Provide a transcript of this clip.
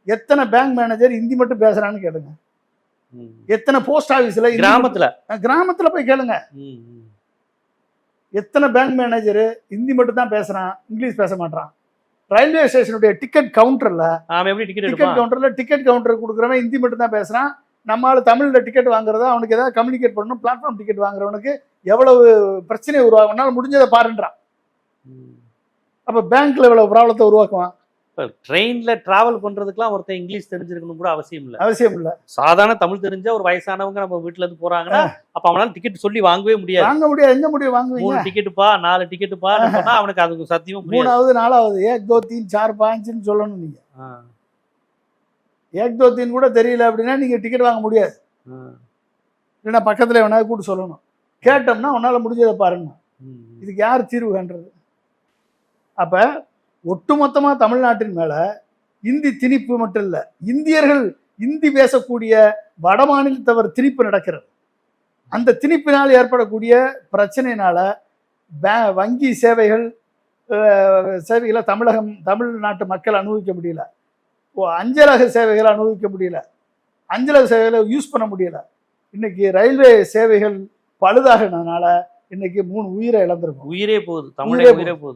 எத்தனை bank manager Hindi மட்டும் பேசுறான்னு கேளுங்க. எத்தனை போஸ்ட் ஆபீஸ்ல கிராமத்துல போய் கேளுங்க. எத்தனை பேங்க் மேனேஜர் ஹிந்தி மட்டும் தான் பேசுறான், இங்கிலீஷ் பேச மாட்டான். ரயில்வே ஸ்டேஷனுடைய டிக்கெட் கவுண்டர்ல டிக்கெட் கவுண்டர் கொடுக்குறவன் ஹிந்தி மட்டும் தான் பேசுறான். நம்மளால தமிழ்ல டிக்கெட் வாங்குறதா, அவனுக்கு ஏதாவது கம்யூனிகேட் பண்ணணும், பிளாட்ஃபார்ம் டிக்கெட் வாங்குறவனுக்கு எவ்வளவு பிரச்சனை உருவாகும்னால முடிஞ்சதை பாருன்றான். அப்ப பேங்க்ல எவ்வளவு ப்ராப்ளத்தை உருவாக்குவான். ட்ரெயின்ல டிராவல் பண்றதுக்குலாம் ஒருத்தன் இங்கிலீஷ் தெரிஞ்சிருக்கணும் கூட அவசியம் இல்ல. சாதாரண தமிழ் தெரிஞ்ச ஒரு வயசானவங்க நம்ம வீட்டுல இருந்து போறாங்கன்னா அப்ப அவனால டிக்கெட் சொல்லி வாங்கவே முடியாது. எங்க முடியும் வாங்குவீங்க? 3 டிக்கெட்டுப்பா 4 டிக்கெட்டுப்பா அவனுக்கு அது சத்தியமா 3வது 4வது 1 2 3 4 5 சொல்லணும். நீங்க 1 2 3 கூட தெரியல அப்படின்னா நீங்க டிக்கெட் வாங்க முடியாது. இல்லைன்னா பக்கத்துல எவனாவது கூட்டு சொல்லணும். கேட்டோம்னா உன்னால முடிஞ்சதை பாருங்க. இதுக்கு யார் தீர்வு காண்றது? அப்ப ஒட்டுமொத்தமா தமிழ்நாட்டின் மேல இந்தி திணிப்பு மட்டும் இல்ல, இந்தியர்கள் இந்தி பேசக்கூடிய வட மாநிலத்தவர் திணிப்பு நடக்கிறது. அந்த திணிப்பினால் ஏற்படக்கூடிய பிரச்சனையினால வங்கி சேவைகளை தமிழ்நாட்டு மக்கள் அனுபவிக்க முடியல. அஞ்சலக சேவைகளை அனுபவிக்க முடியல. அஞ்சலக சேவைகளை யூஸ் பண்ண முடியல. இன்னைக்கு ரயில்வே சேவைகள் பழுதாகனால இன்னைக்கு 3 உயிரை இழந்திருக்கும். உயிரே போகுது.